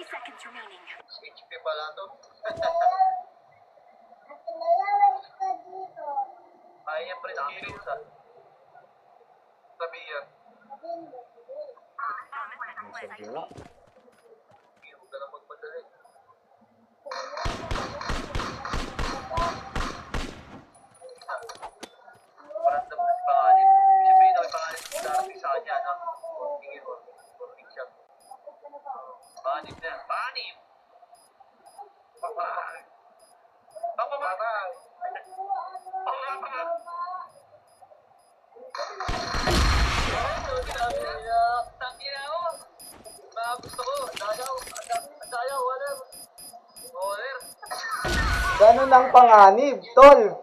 seconds remaining. Switch pa pala to. Kaya pa rin nakakirius ah. Sabi yan. Wala. Hindi mo ka na magmadali. Parang dapat si Panganib. Sabihin na may Panganib kung darating sa kanya, no? Tingin mo. Perfect shot. Panganib na. Panganib! Paparang! Paparang! Paparang! Tangina ako! Gusto ko! Dayaw! Water! Ganun ang panganib, tol.